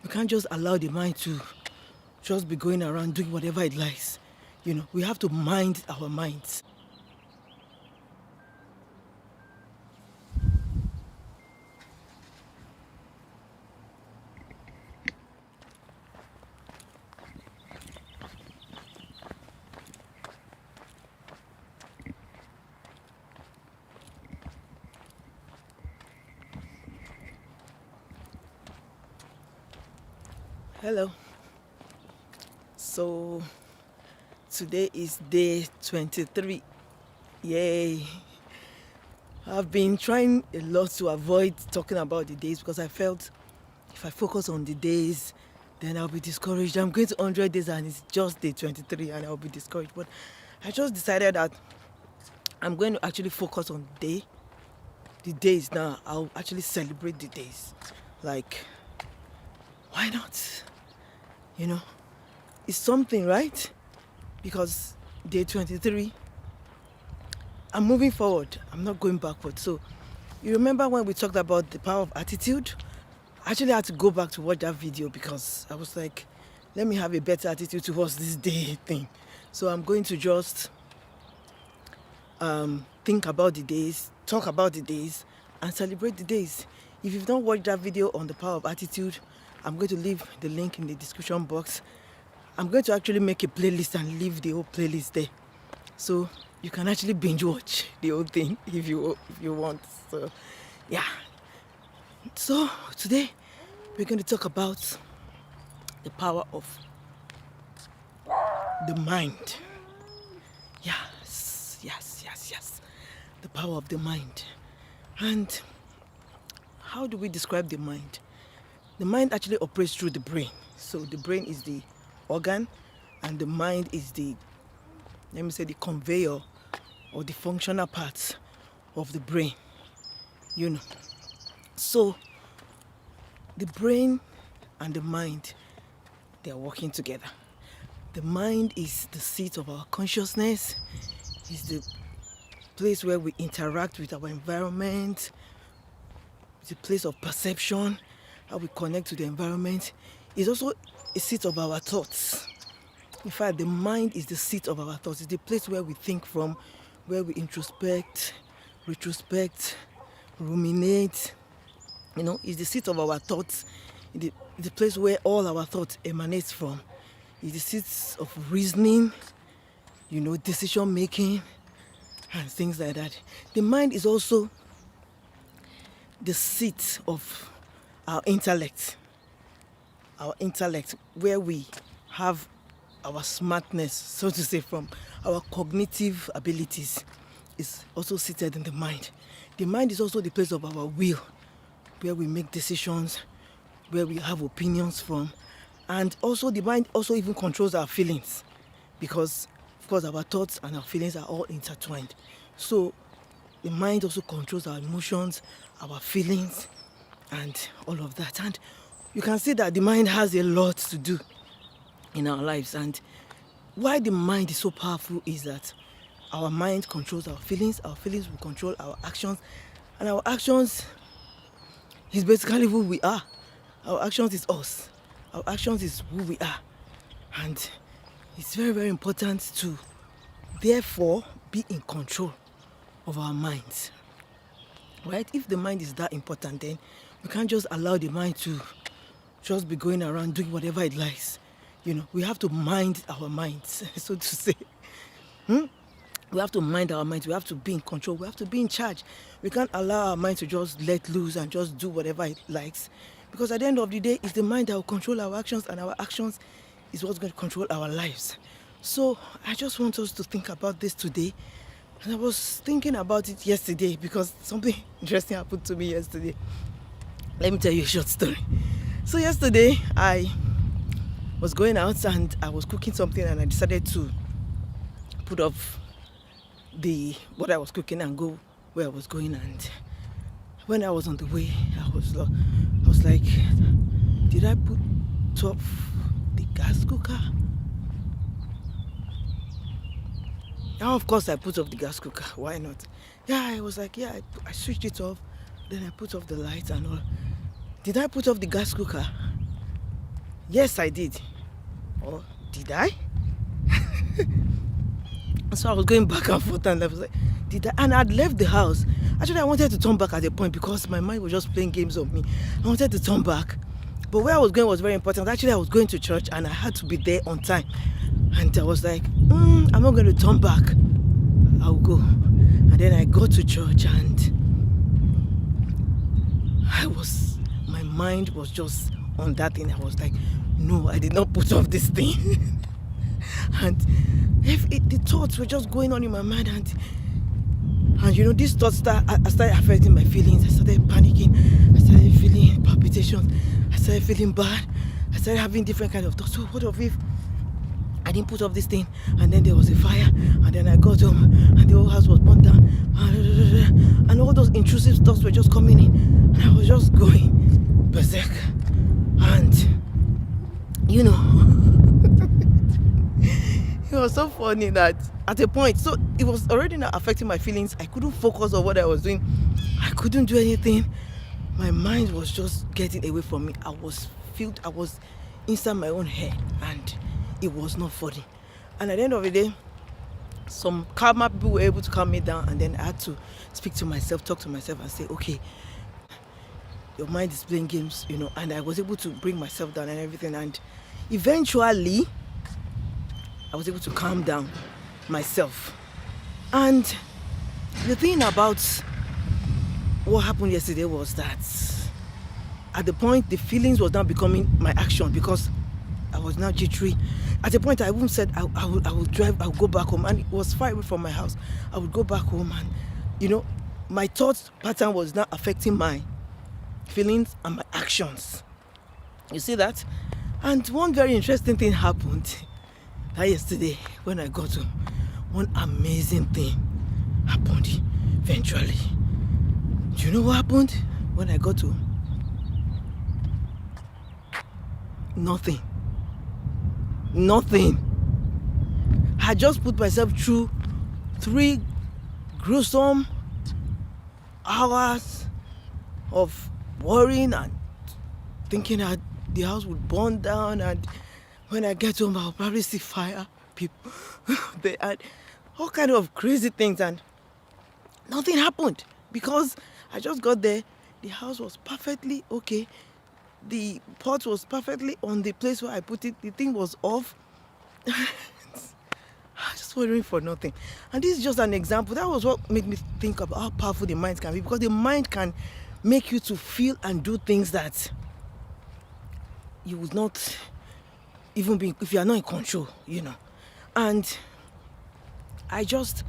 We can't just allow the mind to just be going around doing whatever it likes. We have to mind our minds. Hello. So today is day 23. Yay. I've been trying a lot to avoid talking about the days because I felt if I focus on the days, then I'll be discouraged. I'm going to 100 days and it's just day 23 and I'll be discouraged. But I just decided that I'm going to actually focus on the days now. I'll actually celebrate the days. Like, why not? It's something, right? Because day 23, I'm moving forward. I'm not going backward. So you remember when we talked about the power of attitude? I actually had to go back to watch that video because I was like, let me have a better attitude towards this day thing. So I'm going to just think about the days, talk about the days, and celebrate the days. If you've not watched that video on the power of attitude, I'm going to leave the link in the description box. I'm going to actually make a playlist and leave the whole playlist there. So you can actually binge watch the whole thing if you want. So yeah. So today we're going to talk about the power of the mind. Yes. The power of the mind. And how do we describe the mind? The mind actually operates through the brain. So the brain is the organ and the mind is the conveyor or the functional parts of the brain. So the brain and the mind, they are working together. The mind is the seat of our consciousness. It's the place where we interact with our environment. It's a place of perception, how we connect to the environment. It's also a seat of our thoughts. In fact, the mind is the seat of our thoughts. It's the place where we think from, where we introspect, retrospect, ruminate. It's the seat of our thoughts. It's the place where all our thoughts emanate from. It's the seat of reasoning, decision making, and things like that. The mind is also the seat of our intellect, where we have our smartness, so to say, from our cognitive abilities, is also seated in the mind. The mind is also the place of our will, where we make decisions, where we have opinions from, and also the mind also even controls our feelings, because of course our thoughts and our feelings are all intertwined. So the mind also controls our emotions, our feelings, and all of that. And you can see that the mind has a lot to do in our lives. And why the mind is so powerful is that our mind controls our feelings will control our actions, and our actions is basically who we are. Our actions is us. Our actions is who we are. And it's very, very important to therefore be in control of our minds. Right? If the mind is that important, then we can't just allow the mind to just be going around doing whatever it likes. We have to mind our minds, so to say. We have to mind our minds. We have to be in control. We have to be in charge. We can't allow our mind to just let loose and just do whatever it likes. Because at the end of the day, it's the mind that will control our actions, and our actions is what's going to control our lives. So I just want us to think about this today. And I was thinking about it yesterday because something interesting happened to me yesterday. Let me tell you a short story. So yesterday, I was going out and I was cooking something, and I decided to put off what I was cooking and go where I was going. And when I was on the way, I was like, did I put off the gas cooker? Now, of course, I put off the gas cooker. Why not? Yeah, I was like, yeah, I switched it off. Then I put off the lights and all. Did I put off the gas cooker? Yes, I did. Or did I? So I was going back and forth, and I was like, did I? And I'd left the house. Actually, I wanted to turn back at a point because my mind was just playing games on me. I wanted to turn back. But where I was going was very important. Actually, I was going to church and I had to be there on time. And I was like, I'm not going to turn back. I'll go. And then I got to church and my mind was just on that thing. I was like, no, I did not put off this thing. And the thoughts were just going on in my mind, and these thoughts started affecting my feelings. I started panicking. I started feeling palpitations. I started feeling bad. I started having different kind of thoughts. So what if I didn't put off this thing, and then there was a fire, and then I got home and the whole house was burnt down, and all those intrusive thoughts were just coming in, and I was just going berserk. And it was so funny that at a point, so it was already not affecting my feelings. I couldn't focus on what I was doing. I couldn't do anything. My mind was just getting away from me. I was inside my own head, and it was not funny. And at the end of the day, some calmer people were able to calm me down, and then I had to speak to myself, talk to myself, and say, okay, your mind is playing games, and I was able to bring myself down and everything. And eventually I was able to calm down myself. And the thing about what happened yesterday was that at the point, the feelings was now becoming my action, because I was now jittery. At the point, I even said I would drive, I would go back home, and it was far away from my house. I would go back home, and my thought pattern was now affecting my feelings and my actions. You see that? And one very interesting thing happened yesterday when I got home. One amazing thing happened eventually. Do you know what happened when I got home? Nothing. I just put myself through 3 gruesome hours of worrying and thinking that the house would burn down, and when I get home I'll probably see fire people. They had all kind of crazy things, and nothing happened because I just got there. The house was perfectly okay. The pot was perfectly on the place where I put it. The thing was off. I was just worrying for nothing. And this is just an example. That was what made me think about how powerful the mind can be, because the mind can make you to feel and do things that you would not even be if you are not in control, And I just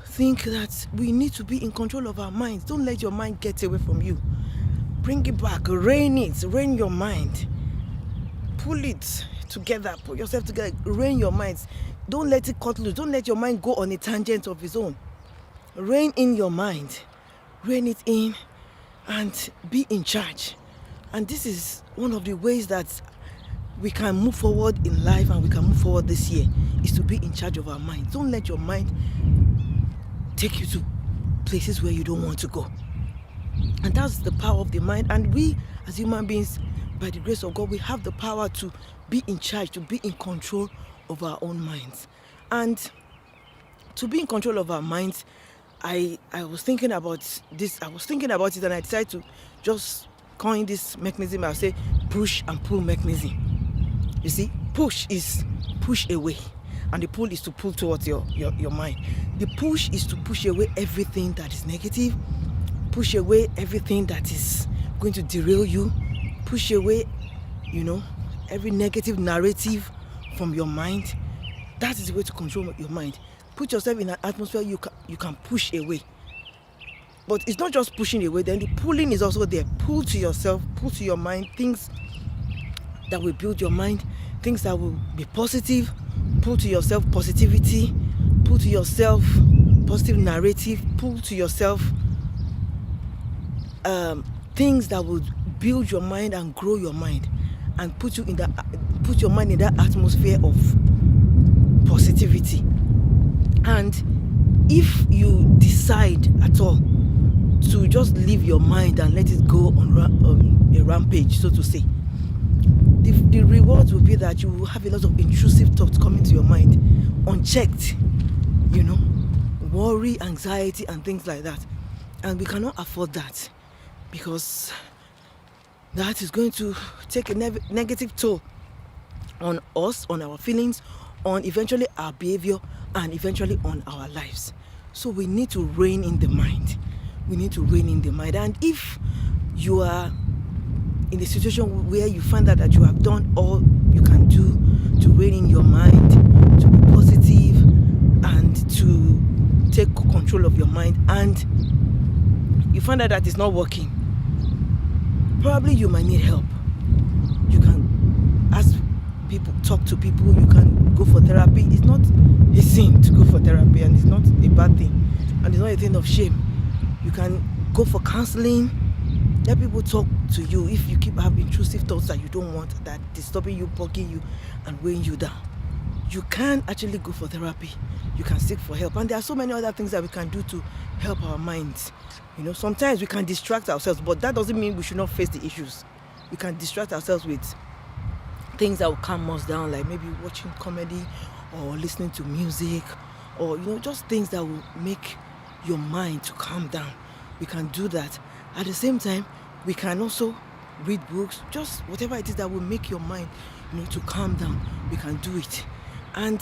think that we need to be in control of our minds. Don't let your mind get away from you. Bring it back, rein your mind. Pull it together, put yourself together, rein your minds. Don't let it cut loose. Don't let your mind go on a tangent of its own. Rein in your mind. Rein it in and be in charge. And this is one of the ways that we can move forward in life, and we can move forward this year, is to be in charge of our mind. Don't let your mind take you to places where you don't want to go. And that's the power of the mind. And we as human beings, by the grace of God, we have the power to be in charge, to be in control of our own minds. And to be in control of our minds, I was thinking about this. I was thinking about it, and I decided to just coin this mechanism. I'll say push and pull mechanism. You see, push is push away, and the pull is to pull towards your mind. The push is to push away everything that is negative, push away everything that is going to derail you, push away, every negative narrative from your mind. That is the way to control your mind. Put yourself in an atmosphere you can push away. But it's not just pushing away, then the pulling is also there. Pull to yourself, pull to your mind things that will build your mind, things that will be positive. Pull to yourself positivity, pull to yourself positive narrative, pull to yourself things that will build your mind and grow your mind, and put your mind in that atmosphere of positivity. And if you decide at all to just leave your mind and let it go on a rampage, so to say, the rewards will be that you will have a lot of intrusive thoughts coming to your mind unchecked, you know, worry, anxiety, and things like that. And we cannot afford that, because that is going to take a negative toll on us, on our feelings, on eventually our behavior, and eventually on our lives. So we need to rein in the mind. We need to rein in the mind. And if you are in a situation where you find that you have done all you can do to rein in your mind, to be positive, and to take control of your mind, and you find that is not working, probably you might need help. You can ask people, talk to people, you can go for therapy. It's not a sin to go for therapy, and it's not a bad thing, and it's not a thing of shame. You can go for counseling. Let people talk to you if you keep having intrusive thoughts that you don't want, that disturbing you, bugging you, and weighing you down. You can actually go for therapy. You can seek for help, and there are so many other things that we can do to help our minds. You know, sometimes we can distract ourselves, but that doesn't mean we should not face the issues. We can distract ourselves with things that will calm us down, like maybe watching comedy or listening to music, or just things that will make your mind to calm down. We can do that. At the same time, we can also read books, just whatever it is that will make your mind to calm down. We can do it. And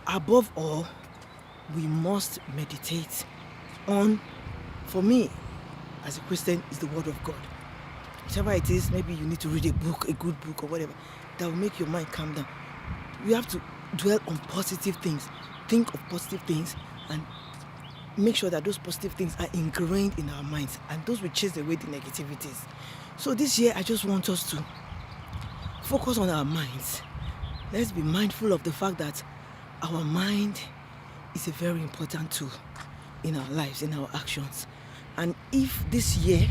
above all, we must meditate on, for me as a Christian, is the Word of God. Whichever it is, maybe you need to read a book, a good book or whatever, that will make your mind calm down. You have to dwell on positive things, think of positive things, and make sure that those positive things are ingrained in our minds, and those will chase away the negativities. So this year, I just want us to focus on our minds. Let's be mindful of the fact that our mind is a very important tool in our lives, in our actions. And if this year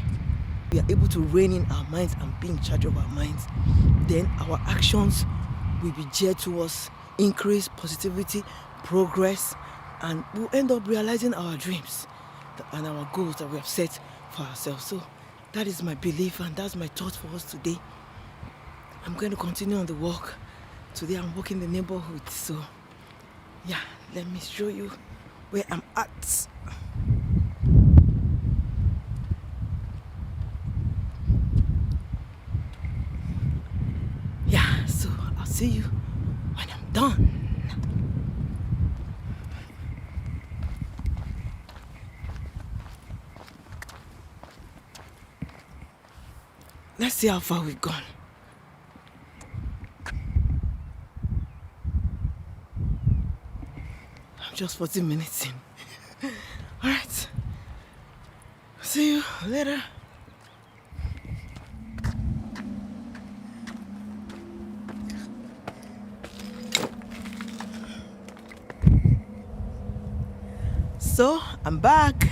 we are able to rein in our minds and be in charge of our minds, then our actions will be geared towards increase, positivity, progress, and we'll end up realizing our dreams and our goals that we have set for ourselves. So that is my belief, and that's my thought for us today. I'm going to continue on the walk. Today I'm walking the neighborhood, so yeah, let me show you where I'm at. Yeah, so I'll see you when I'm done. Let's see how far we've gone. I'm just 40 minutes in. All right. See you later. So, I'm back.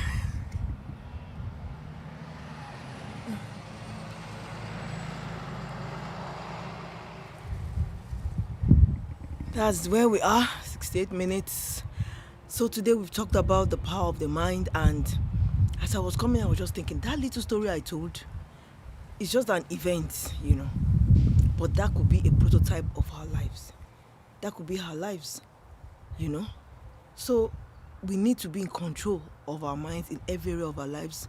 That's where we are, 68 minutes. So today we've talked about the power of the mind, and as I was coming, I was just thinking, that little story I told is just an event, but that could be a prototype of our lives. That could be our lives, So we need to be in control of our minds in every area of our lives,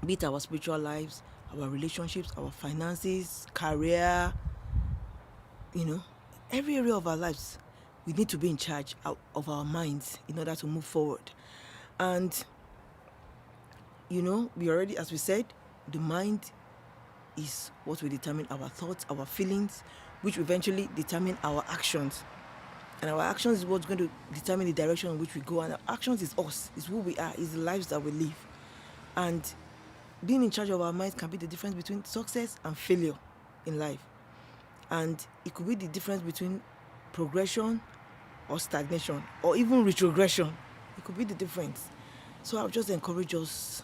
be it our spiritual lives, our relationships, our finances, career, every area of our lives. We need to be in charge of our minds in order to move forward. And, we already, as we said, the mind is what will determine our thoughts, our feelings, which will eventually determine our actions. And our actions is what's going to determine the direction in which we go. And our actions is us, is who we are, is the lives that we live. And being in charge of our minds can be the difference between success and failure in life. And it could be the difference between progression or stagnation, or even retrogression. It could be the difference. So I'll just encourage us,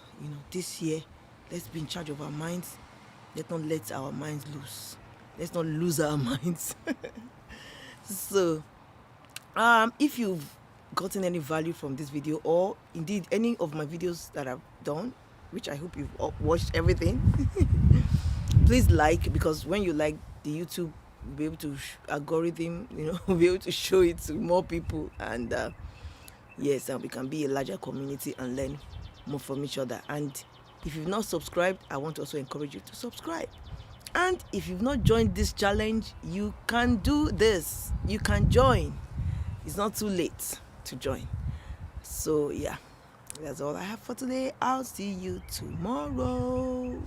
this year, let's be in charge of our minds. Let's not let our minds loose. Let's not lose our minds. So, if you've gotten any value from this video, or indeed any of my videos that I've done, which I hope you've watched everything, please like, because when you like, the YouTube we'll be able to algorithm, we'll be able to show it to more people, and yes, and we can be a larger community and learn more from each other. And if you've not subscribed, I want to also encourage you to subscribe. And if you've not joined this challenge, you can do this. You can join. It's not too late to join. So yeah, that's all I have for today. I'll see you tomorrow.